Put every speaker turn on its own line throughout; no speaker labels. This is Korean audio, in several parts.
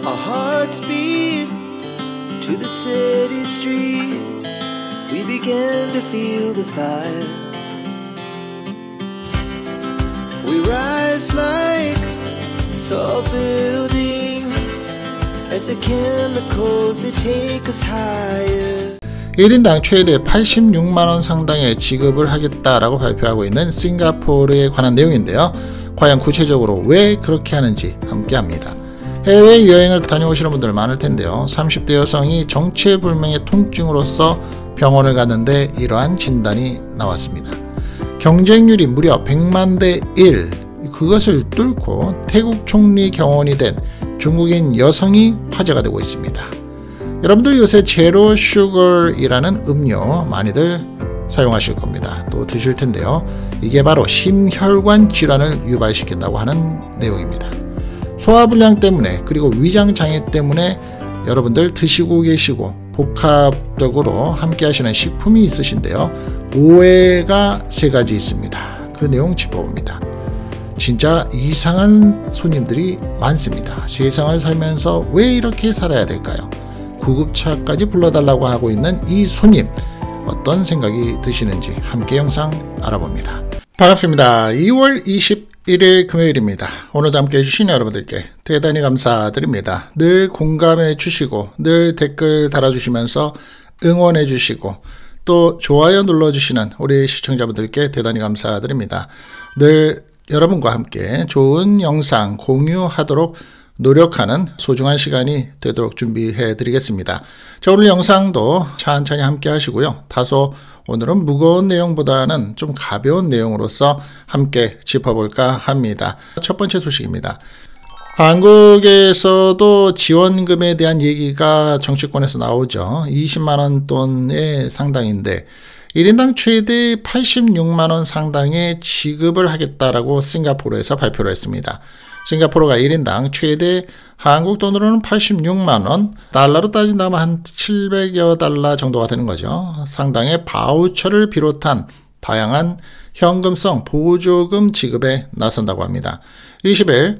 Our hearts beat to the city streets. We began to feel the fire. We rise like tall buildings as the chemicals they take us higher.
1인당 최대 86만원 상당의 지급을 하겠다라고 발표하고 있는 싱가포르에 관한 내용인데요. 과연 구체적으로 왜 그렇게 하는지 함께 합니다. 해외여행을 다녀오시는 분들 많을 텐데요. 30대 여성이 정체불명의 통증으로서 병원을 갔는데 이러한 진단이 나왔습니다. 경쟁률이 무려 100만 대 1, 그것을 뚫고 태국 총리 경원이 된 중국인 여성이 화제가 되고 있습니다. 여러분들 요새 제로 슈거이라는 음료 많이들 사용하실 겁니다. 또 드실 텐데요. 이게 바로 심혈관 질환을 유발시킨다고 하는 내용입니다. 소화불량 때문에 그리고 위장장애 때문에 여러분들 드시고 계시고 복합적으로 함께 하시는 식품이 있으신데요. 오해가 3가지 있습니다. 그 내용 짚어봅니다. 진짜 이상한 손님들이 많습니다. 세상을 살면서 왜 이렇게 살아야 될까요? 구급차까지 불러달라고 하고 있는 이 손님, 어떤 생각이 드시는지 함께 영상 알아봅니다. 반갑습니다. 2월 21일 금요일입니다. 오늘도 함께 해주신 여러분들께 대단히 감사드립니다. 늘 공감해 주시고 늘 댓글 달아주시면서 응원해 주시고 또 좋아요 눌러주시는 우리 시청자분들께 대단히 감사드립니다. 늘 여러분과 함께 좋은 영상 공유하도록 노력하는 소중한 시간이 되도록 준비해 드리겠습니다. 자, 오늘 영상도 천천히 함께 하시고요. 다소 오늘은 무거운 내용보다는 좀 가벼운 내용으로서 함께 짚어볼까 합니다. 첫 번째 소식입니다. 한국에서도 지원금에 대한 얘기가 정치권에서 나오죠. 20만원 돈의 상당인데 1인당 최대 86만원 상당의 지급을 하겠다라고 싱가포르에서 발표를 했습니다. 싱가포르가 1인당 최대 한국 돈으로는 86만원, 달러로 따진다면 한 700여 달러 정도가 되는 거죠. 상당의 바우처를 비롯한 다양한 현금성 보조금 지급에 나선다고 합니다. 20일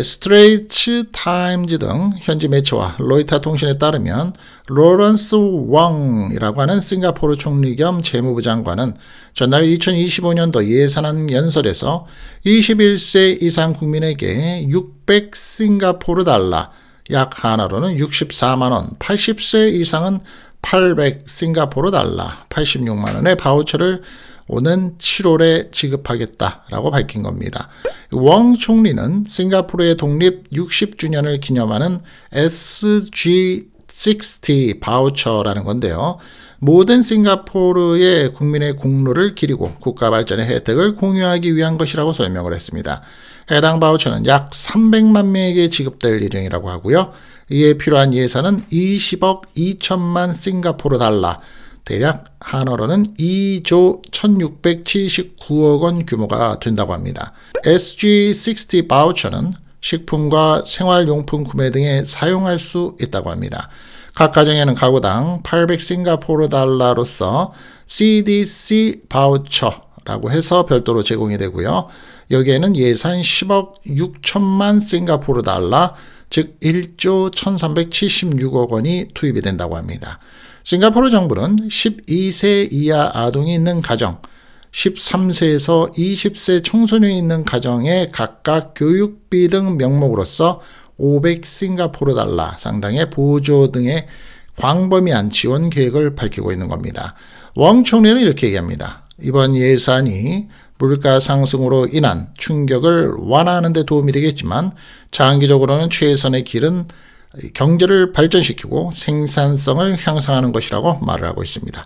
스트레이트 타임즈 등 현지 매체와 로이터 통신에 따르면 로런스 왕이라고 하는 싱가포르 총리 겸 재무부 장관은 전날 2025년도 예산안 연설에서 21세 이상 국민에게 600 싱가포르 달러, 약 하나로는 64만원, 80세 이상은 800 싱가포르 달러, 86만원의 바우처를 오는 7월에 지급하겠다라고 밝힌 겁니다. 왕 총리는 싱가포르의 독립 60주년을 기념하는 SG60 바우처라는 건데요. 모든 싱가포르의 국민의 공로를 기리고 국가 발전의 혜택을 공유하기 위한 것이라고 설명을 했습니다. 해당 바우처는 약 300만 명에게 지급될 예정이라고 하고요. 이에 필요한 예산은 20억 2천만 싱가포르 달러, 대략 한화로는 2조 1679억 원 규모가 된다고 합니다. SG60 바우처는 식품과 생활용품 구매 등에 사용할 수 있다고 합니다. 각 가정에는 가구당 800 싱가포르 달러로서 CDC 바우처라고 해서 별도로 제공이 되고요. 여기에는 예산 10억 6천만 싱가포르 달러, 즉 1조 1376억 원이 투입이 된다고 합니다. 싱가포르 정부는 12세 이하 아동이 있는 가정, 13세에서 20세 청소년이 있는 가정에 각각 교육비 등 명목으로서 500 싱가포르 달러 상당의 보조 등의 광범위한 지원 계획을 밝히고 있는 겁니다. 왕 총리는 이렇게 얘기합니다. 이번 예산이 물가 상승으로 인한 충격을 완화하는 데 도움이 되겠지만 장기적으로는 최선의 길은 경제를 발전시키고 생산성을 향상하는 것이라고 말을 하고 있습니다.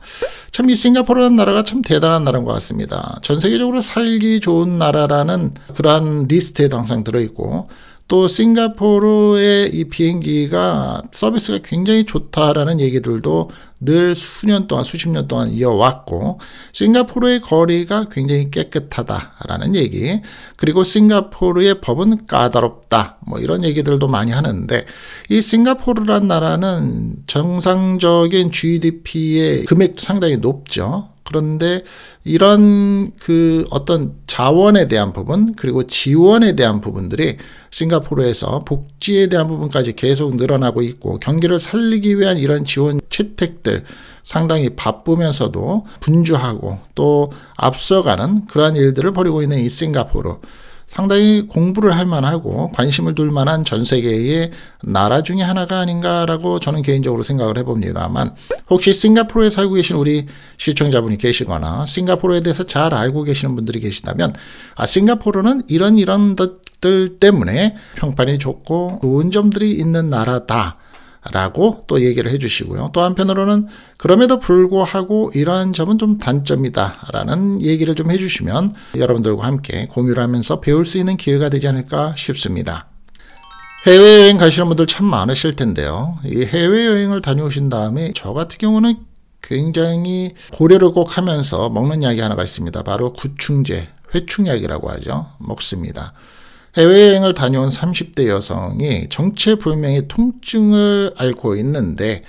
참 이 싱가포르라는 나라가 참 대단한 나라인 것 같습니다. 전 세계적으로 살기 좋은 나라라는 그러한 리스트에도 항상 들어있고 또 싱가포르의 이 비행기가 서비스가 굉장히 좋다라는 얘기들도 늘 수년 동안 수십 년 동안 이어왔고 싱가포르의 거리가 굉장히 깨끗하다라는 얘기, 그리고 싱가포르의 법은 까다롭다 뭐 이런 얘기들도 많이 하는데 이 싱가포르란 나라는 정상적인 GDP의 금액도 상당히 높죠. 그런데 이런 그 어떤 자원에 대한 부분 그리고 지원에 대한 부분들이 싱가포르에서 복지에 대한 부분까지 계속 늘어나고 있고 경기를 살리기 위한 이런 지원 채택들 상당히 바쁘면서도 분주하고 또 앞서가는 그러한 일들을 벌이고 있는 이 싱가포르, 상당히 공부를 할 만하고 관심을 둘 만한 전 세계의 나라 중에 하나가 아닌가라고 저는 개인적으로 생각을 해봅니다만, 혹시 싱가포르에 살고 계신 우리 시청자분이 계시거나 싱가포르에 대해서 잘 알고 계시는 분들이 계시다면, 싱가포르는 이런 것들 때문에 평판이 좋고 좋은 점들이 있는 나라다 라고 또 얘기를 해주시고요. 또 한편으로는 그럼에도 불구하고 이러한 점은 좀 단점이다 라는 얘기를 좀 해주시면 여러분들과 함께 공유를 하면서 배울 수 있는 기회가 되지 않을까 싶습니다. 해외여행 가시는 분들 참 많으실 텐데요. 이 해외여행을 다녀오신 다음에 저 같은 경우는 굉장히 고려를 꼭 하면서 먹는 약이 하나가 있습니다. 바로 구충제, 회충약이라고 하죠. 먹습니다. 해외여행을 다녀온 30대 여성이 정체불명의 통증을 앓고 있는데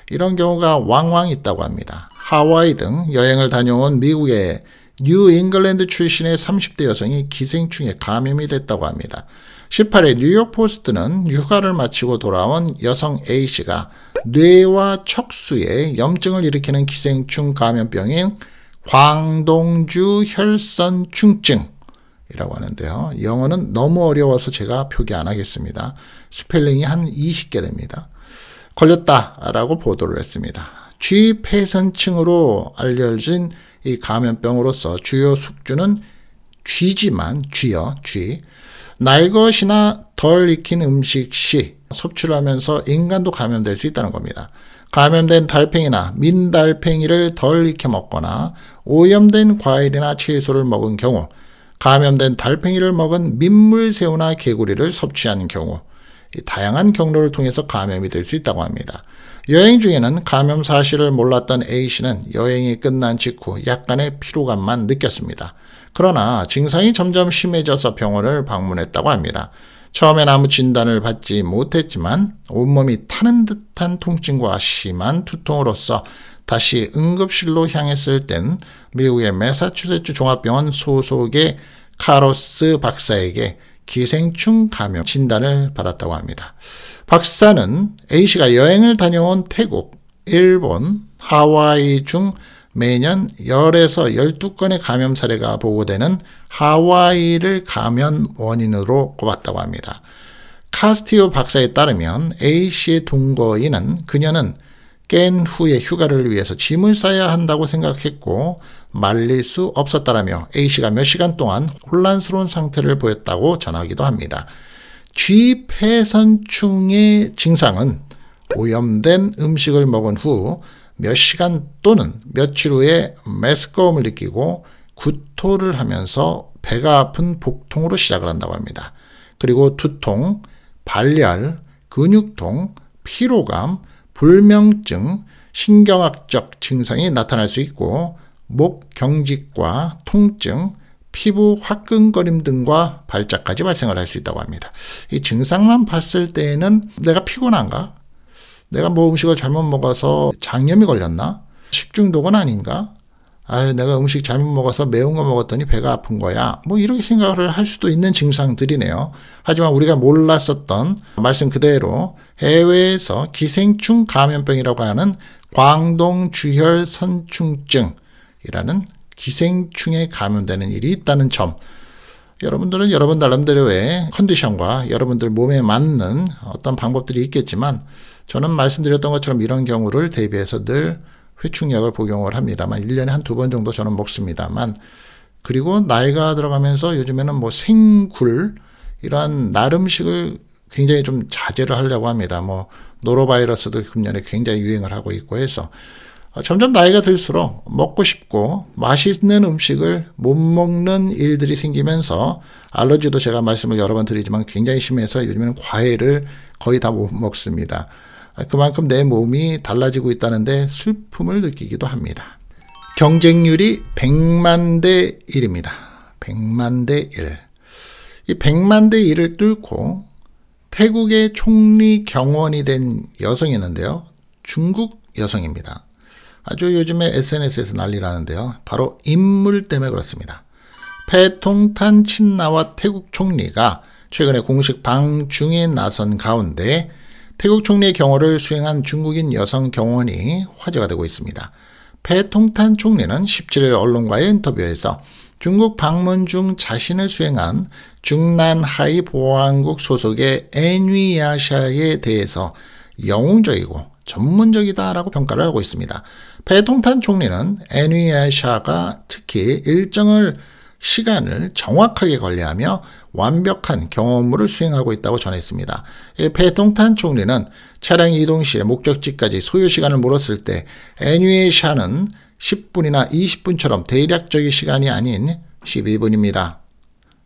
이런 경우가 왕왕 있다고 합니다. 하와이 등 여행을 다녀온 미국의 뉴 잉글랜드 출신의 30대 여성이 기생충에 감염이 됐다고 합니다. 18일 뉴욕 포스트는 휴가를 마치고 돌아온 여성 A씨가 뇌와 척수에 염증을 일으키는 기생충 감염병인 광동주 혈선충증 이라고 하는데요. 영어는 너무 어려워서 제가 표기 안 하겠습니다. 스펠링이 한 20개 됩니다. 걸렸다라고 보도를 했습니다. 쥐 폐선층으로 알려진 이 감염병으로서 주요 숙주는 쥐지만 쥐. 날 것이나 덜 익힌 음식 시 섭취를 하면서 인간도 감염될 수 있다는 겁니다. 감염된 달팽이나 민달팽이를 덜 익혀 먹거나 오염된 과일이나 채소를 먹은 경우, 감염된 달팽이를 먹은 민물새우나 개구리를 섭취하는 경우, 다양한 경로를 통해서 감염이 될 수 있다고 합니다. 여행 중에는 감염 사실을 몰랐던 A씨는 여행이 끝난 직후 약간의 피로감만 느꼈습니다. 그러나 증상이 점점 심해져서 병원을 방문했다고 합니다. 처음엔 아무 진단을 받지 못했지만 온몸이 타는 듯한 통증과 심한 두통으로서 다시 응급실로 향했을 땐 미국의 매사추세츠 종합병원 소속의 카로스 박사에게 기생충 감염 진단을 받았다고 합니다. 박사는 A씨가 여행을 다녀온 태국, 일본, 하와이 중 매년 10에서 12건의 감염 사례가 보고되는 하와이를 감염 원인으로 꼽았다고 합니다. 카스티오 박사에 따르면 A씨의 동거인은 그녀는 깬 후에 휴가를 위해서 짐을 싸야 한다고 생각했고 말릴 수 없었다라며 A씨가 몇 시간 동안 혼란스러운 상태를 보였다고 전하기도 합니다. 쥐 폐선충의 증상은 오염된 음식을 먹은 후 몇 시간 또는 며칠 후에 메스꺼움을 느끼고 구토를 하면서 배가 아픈 복통으로 시작을 한다고 합니다. 그리고 두통, 발열, 근육통, 피로감, 불면증, 신경학적 증상이 나타날 수 있고 목 경직과 통증, 피부 화끈거림 등과 발작까지 발생을 할 수 있다고 합니다. 이 증상만 봤을 때에는 내가 피곤한가? 내가 뭐 음식을 잘못 먹어서 장염이 걸렸나? 식중독은 아닌가? 내가 음식 잘못 먹어서 매운 거 먹었더니 배가 아픈 거야. 뭐 이렇게 생각을 할 수도 있는 증상들이네요. 하지만 우리가 몰랐었던 말씀 그대로 해외에서 기생충 감염병이라고 하는 광동주혈선충증이라는 기생충에 감염되는 일이 있다는 점, 여러분들은 여러분 나름대로의 컨디션과 여러분들 몸에 맞는 어떤 방법들이 있겠지만 저는 말씀드렸던 것처럼 이런 경우를 대비해서 늘 회충약을 복용을 합니다만 1년에 한 2번 정도 저는 먹습니다만, 그리고 나이가 들어가면서 요즘에는 뭐 생굴 이러한 날음식을 굉장히 좀 자제를 하려고 합니다. 뭐 노로바이러스도 금년에 굉장히 유행을 하고 있고 해서 점점 나이가 들수록 먹고 싶고 맛있는 음식을 못 먹는 일들이 생기면서 알러지도 제가 말씀을 여러 번 드리지만 굉장히 심해서 요즘에는 과일을 거의 다 못 먹습니다. 그만큼 내 몸이 달라지고 있다는데 슬픔을 느끼기도 합니다. 경쟁률이 100만 대 1입니다. 100만 대 1. 이 100만 대 1을 뚫고 태국의 총리 경원이 된 여성이 있는데요. 중국 여성입니다. 아주 요즘에 SNS에서 난리라는데요. 바로 인물 때문에 그렇습니다. 패통탄 친나와 태국 총리가 최근에 공식 방중에 나선 가운데 태국 총리의 경호를 수행한 중국인 여성 경호원이 화제가 되고 있습니다. 패통탄 총리는 17일 언론과의 인터뷰에서 중국 방문 중 자신을 수행한 중난하이 보안국 소속의 애뉘아샤에 대해서 영웅적이고 전문적이다라고 평가를 하고 있습니다. 패통탄 총리는 애뉘아샤가 특히 시간을 정확하게 관리하며 완벽한 경호업무를 수행하고 있다고 전했습니다. 패통탄 총리는 차량 이동 시에 목적지까지 소요 시간을 물었을 때 애뉘아샤는 10분이나 20분처럼 대략적인 시간이 아닌 12분입니다.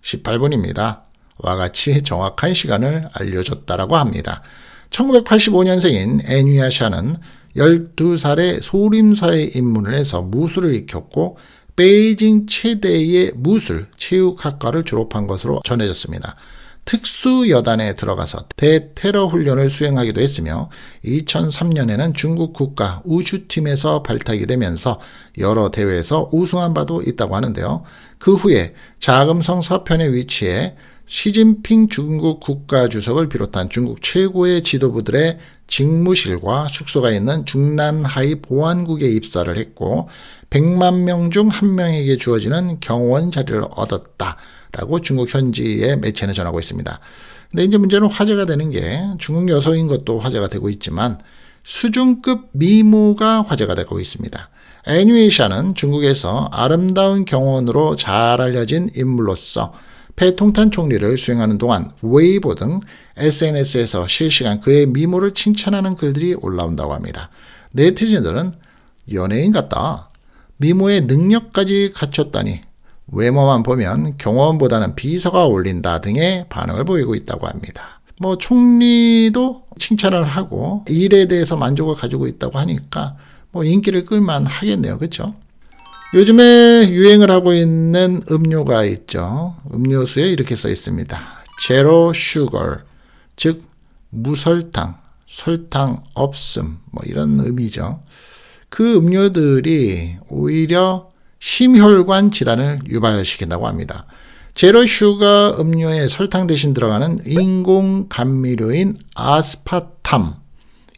18분입니다. 와 같이 정확한 시간을 알려줬다라고 합니다. 1985년생인 애뉘아샤는 12살에 소림사에 입문을 해서 무술을 익혔고 베이징 최대의 무술 체육학과를 졸업한 것으로 전해졌습니다. 특수여단에 들어가서 대테러 훈련을 수행하기도 했으며 2003년에는 중국 국가 우슈팀에서 발탁이 되면서 여러 대회에서 우승한 바도 있다고 하는데요. 그 후에 자금성 서편에 위치해 시진핑 중국 국가주석을 비롯한 중국 최고의 지도부들의 직무실과 숙소가 있는 중난하이 보안국에 입사를 했고 100만 명 중 1명에게 주어지는 경호원 자리를 얻었다라고 중국 현지의 매체는 전하고 있습니다. 근데 이제 문제는 화제가 되는 게 중국 여성인 것도 화제가 되고 있지만 수준급 미모가 화제가 되고 있습니다. 애뉘아샤는 중국에서 아름다운 경호원으로 잘 알려진 인물로서 패통탄 총리를 수행하는 동안 웨이보 등 SNS에서 실시간 그의 미모를 칭찬하는 글들이 올라온다고 합니다. 네티즌들은 연예인 같다. 미모의 능력까지 갖췄다니 외모만 보면 경호원보다는 비서가 어울린다 등의 반응을 보이고 있다고 합니다. 총리도 칭찬을 하고 일에 대해서 만족을 가지고 있다고 하니까 인기를 끌만 하겠네요. 그렇죠? 요즘에 유행을 하고 있는 음료가 있죠. 음료수에 이렇게 써 있습니다. 제로 슈거, 즉 무설탕, 설탕 없음 이런 의미죠. 그 음료들이 오히려 심혈관 질환을 유발시킨다고 합니다. 제로 슈거 음료에 설탕 대신 들어가는 인공 감미료인 아스파탐,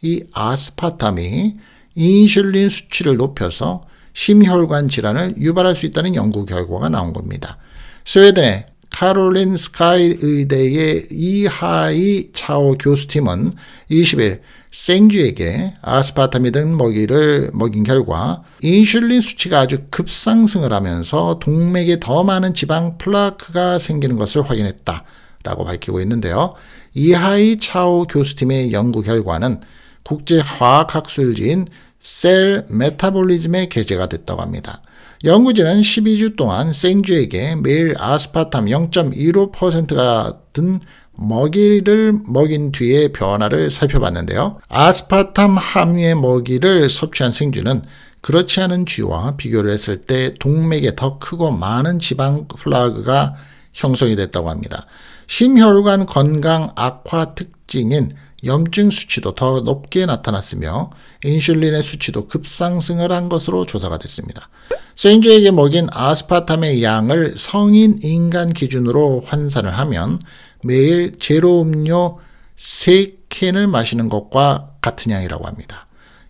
이 아스파탐이 인슐린 수치를 높여서 심혈관 질환을 유발할 수 있다는 연구 결과가 나온 겁니다. 스웨덴의 카롤린 스카이 의대의 이하이 차오 교수팀은 20일 생쥐에게 아스파탐이 든 먹이를 먹인 결과 인슐린 수치가 아주 급상승을 하면서 동맥에 더 많은 지방 플라크가 생기는 것을 확인했다라고 밝히고 있는데요. 이하이 차오 교수팀의 연구 결과는 국제화학학술지인 셀 메타볼리즘에 게재가 됐다고 합니다. 연구진은 12주 동안 생쥐에게 매일 아스파탐 0.15%가 든 먹이를 먹인 뒤의 변화를 살펴봤는데요. 아스파탐 함유의 먹이를 섭취한 생쥐는 그렇지 않은 쥐와 비교를 했을 때 동맥에 더 크고 많은 지방 플라그가 형성이 됐다고 합니다. 심혈관 건강 악화 특징인 염증 수치도 더 높게 나타났으며 인슐린의 수치도 급상승을 한 것으로 조사가 됐습니다. 생쥐에게 먹인 아스파탐의 양을 성인 인간 기준으로 환산을 하면 매일 제로 음료 3캔을 마시는 것과 같은 양이라고 합니다.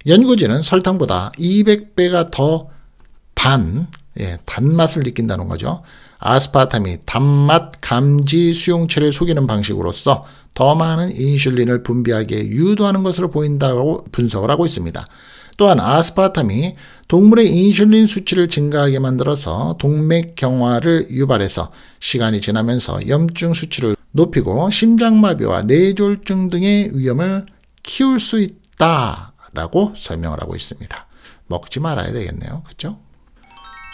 연구진은 설탕보다 200배가 더 단맛을 느낀다는 거죠. 아스파탐이 단맛 감지 수용체를 속이는 방식으로서 더 많은 인슐린을 분비하게 유도하는 것으로 보인다고 분석을 하고 있습니다. 또한 아스파탐이 동물의 인슐린 수치를 증가하게 만들어서 동맥경화를 유발해서 시간이 지나면서 염증 수치를 높이고 심장마비와 뇌졸중 등의 위험을 키울 수 있다라고 설명을 하고 있습니다. 먹지 말아야 되겠네요. 그렇죠?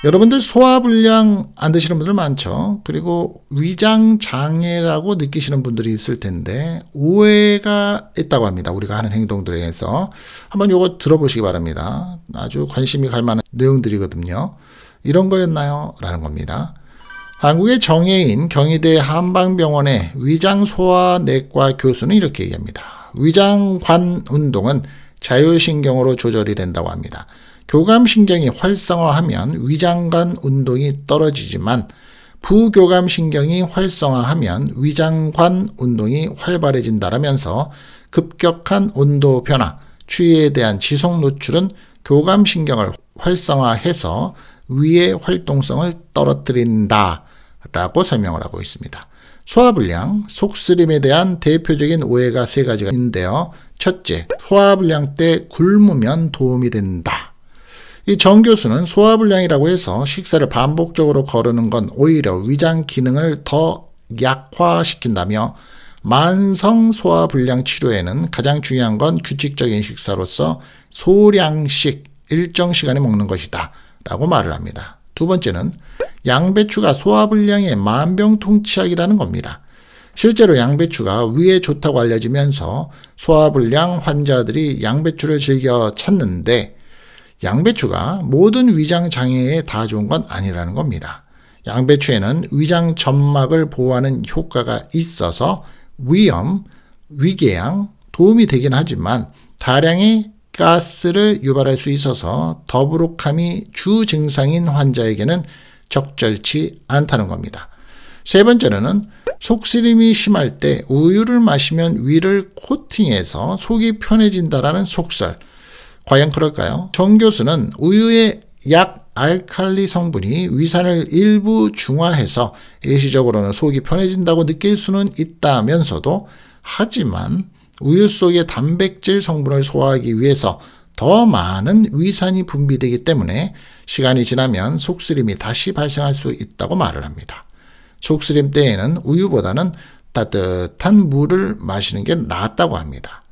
여러분들 소화불량 안 드시는 분들 많죠. 그리고 위장장애라고 느끼시는 분들이 있을 텐데 오해가 있다고 합니다. 우리가 하는 행동들에서 한번 요거 들어보시기 바랍니다. 아주 관심이 갈 만한 내용들이거든요. 이런 거였나요? 라는 겁니다. 한국의 정혜인 경희대 한방병원의 위장소화내과 교수는 이렇게 얘기합니다. 위장관 운동은 자율신경으로 조절이 된다고 합니다. 교감신경이 활성화하면 위장관 운동이 떨어지지만 부교감신경이 활성화하면 위장관 운동이 활발해진다라면서 급격한 온도 변화, 추위에 대한 지속 노출은 교감신경을 활성화해서 위의 활동성을 떨어뜨린다 라고 설명을 하고 있습니다. 소화불량, 속쓰림에 대한 대표적인 오해가 세 가지가 있는데요. 첫째, 소화불량 때 굶으면 도움이 된다. 이 정 교수는 소화불량이라고 해서 식사를 반복적으로 거르는 건 오히려 위장 기능을 더 약화시킨다며 만성 소화불량 치료에는 가장 중요한 건 규칙적인 식사로서 소량씩 일정 시간에 먹는 것이다 라고 말을 합니다. 두 번째는 양배추가 소화불량의 만병통치약이라는 겁니다. 실제로 양배추가 위에 좋다고 알려지면서 소화불량 환자들이 양배추를 즐겨 찾는데 양배추가 모든 위장 장애에 다 좋은 건 아니라는 겁니다. 양배추에는 위장 점막을 보호하는 효과가 있어서 위염, 위궤양 도움이 되긴 하지만 다량의 가스를 유발할 수 있어서 더부룩함이 주 증상인 환자에게는 적절치 않다는 겁니다. 세 번째로는 속쓰림이 심할 때 우유를 마시면 위를 코팅해서 속이 편해진다라는 속설. 과연 그럴까요? 정 교수는 우유의 약 알칼리 성분이 위산을 일부 중화해서 일시적으로는 속이 편해진다고 느낄 수는 있다면서도 하지만 우유 속의 단백질 성분을 소화하기 위해서 더 많은 위산이 분비되기 때문에 시간이 지나면 속쓰림이 다시 발생할 수 있다고 말을 합니다. 속쓰림 때에는 우유보다는 따뜻한 물을 마시는 게 낫다고 합니다.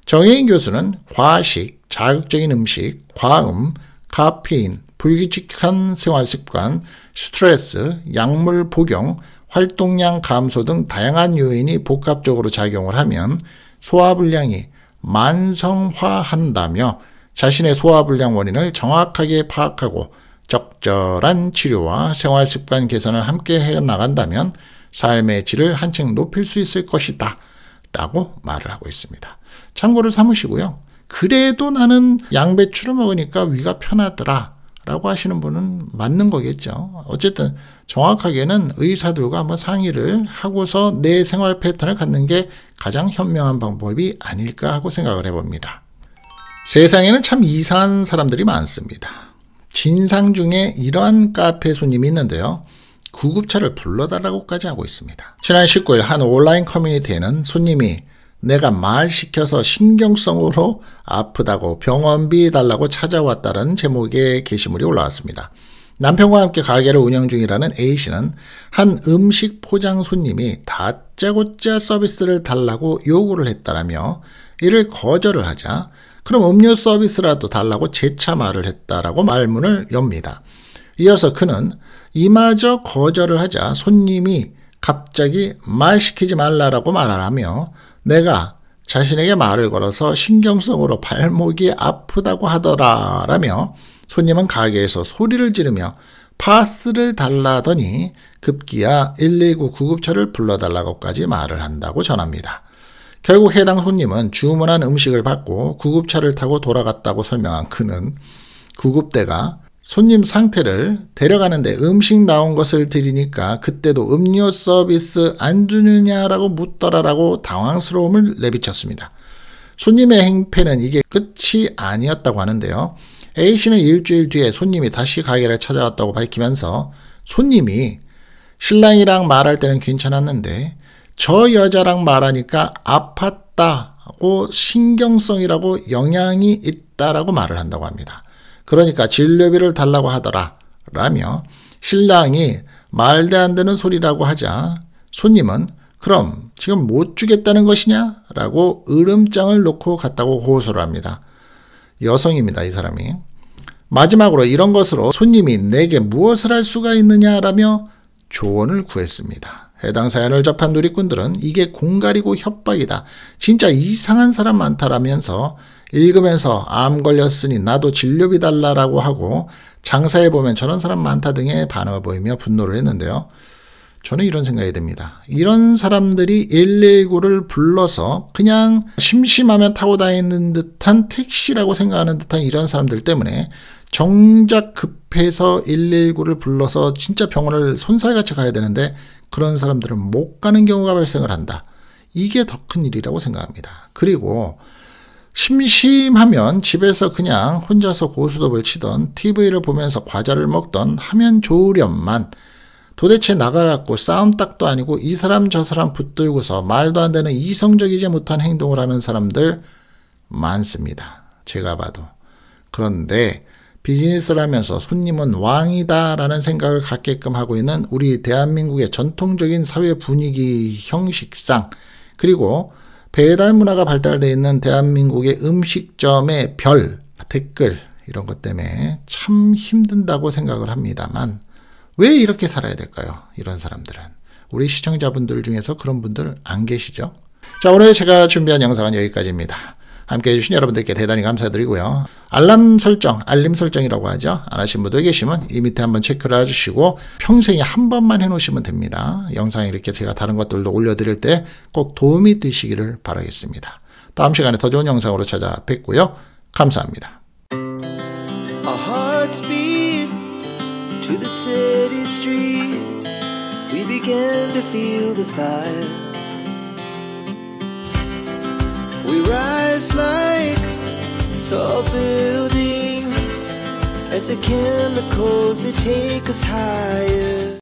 정혜인 교수는 과식, 자극적인 음식, 과음, 카페인, 불규칙한 생활습관, 스트레스, 약물 복용, 활동량 감소 등 다양한 요인이 복합적으로 작용을 하면 소화불량이 만성화한다며 자신의 소화불량 원인을 정확하게 파악하고 적절한 치료와 생활습관 개선을 함께 해나간다면 삶의 질을 한층 높일 수 있을 것이다 라고 말을 하고 있습니다. 참고를 삼으시고요. 그래도 나는 양배추를 먹으니까 위가 편하더라 라고 하시는 분은 맞는 거겠죠. 어쨌든 정확하게는 의사들과 한번 상의를 하고서 내 생활 패턴을 갖는 게 가장 현명한 방법이 아닐까 하고 생각을 해봅니다. 세상에는 참 이상한 사람들이 많습니다. 진상 중에 이러한 카페 손님이 있는데요. 구급차를 불러달라고까지 하고 있습니다. 지난 19일 한 온라인 커뮤니티에는 손님이 내가 말 시켜서 신경성으로 아프다고 병원비 달라고 찾아왔다는 제목의 게시물이 올라왔습니다. 남편과 함께 가게를 운영 중이라는 A씨는 한 음식 포장 손님이 다짜고짜 서비스를 달라고 요구를 했다라며 이를 거절을 하자 그럼 음료 서비스라도 달라고 재차 말을 했다라고 말문을 엽니다. 이어서 그는 이마저 거절을 하자 손님이 갑자기 말 시키지 말라라고 말하라며 내가 자신에게 말을 걸어서 신경성으로 발목이 아프다고 하더라라며 손님은 가게에서 소리를 지르며 파스를 달라더니 급기야 119 구급차를 불러달라고까지 말을 한다고 전합니다. 결국 해당 손님은 주문한 음식을 받고 구급차를 타고 돌아갔다고 설명한 그는 구급대가 손님 상태를 데려가는데 음식 나온 것을 드리니까 그때도 음료 서비스 안 주느냐라고 묻더라라고 당황스러움을 내비쳤습니다. 손님의 행패는 이게 끝이 아니었다고 하는데요. A씨는 일주일 뒤에 손님이 다시 가게를 찾아왔다고 밝히면서 손님이 신랑이랑 말할 때는 괜찮았는데 저 여자랑 말하니까 아팠다고 신경성이라고 영향이 있다라고 말을 한다고 합니다. 그러니까 진료비를 달라고 하더라 라며 신랑이 말도 안 되는 소리라고 하자 손님은 그럼 지금 못 주겠다는 것이냐? 라고 으름장을 놓고 갔다고 호소를 합니다. 여성입니다, 이 사람이. 마지막으로 이런 것으로 손님이 내게 무엇을 할 수가 있느냐라며 조언을 구했습니다. 해당 사연을 접한 누리꾼들은 이게 공갈이고 협박이다. 진짜 이상한 사람 많다라면서 읽으면서 암 걸렸으니 나도 진료비 달라라고 하고 장사해보면 저런 사람 많다 등의 반응을 보이며 분노를 했는데요. 저는 이런 생각이 듭니다. 이런 사람들이 119를 불러서 그냥 심심하면 타고 다니는 듯한 택시라고 생각하는 듯한 이런 사람들 때문에 정작 급해서 119를 불러서 진짜 병원을 손살같이 가야 되는데 그런 사람들은 못 가는 경우가 발생을 한다. 이게 더 큰 일이라고 생각합니다. 그리고 심심하면 집에서 그냥 혼자서 고스톱을 치던 TV를 보면서 과자를 먹던 하면 좋으련만 도대체 나가갖고 싸움딱도 아니고 이 사람 저 사람 붙들고서 말도 안 되는 이성적이지 못한 행동을 하는 사람들 많습니다. 제가 봐도. 그런데 비즈니스를 하면서 손님은 왕이다 라는 생각을 갖게끔 하고 있는 우리 대한민국의 전통적인 사회 분위기 형식상, 그리고 배달 문화가 발달되어 있는 대한민국의 음식점의 별, 댓글 이런 것 때문에 참 힘든다고 생각을 합니다만 왜 이렇게 살아야 될까요? 이런 사람들은. 우리 시청자분들 중에서 그런 분들 안 계시죠? 자, 오늘 제가 준비한 영상은 여기까지입니다. 함께 해주신 여러분들께 대단히 감사드리고요. 알림 설정이라고 하죠. 안 하신 분들 계시면 이 밑에 한번 체크를 해주시고 평생에 한 번만 해놓으시면 됩니다. 영상에 이렇게 제가 다른 것들도 올려드릴 때 꼭 도움이 되시기를 바라겠습니다. 다음 시간에 더 좋은 영상으로 찾아뵙고요. 감사합니다.
Our hearts beat to the city streets. We began to feel the fire. We rise like tall buildings as the chemicals they take us higher.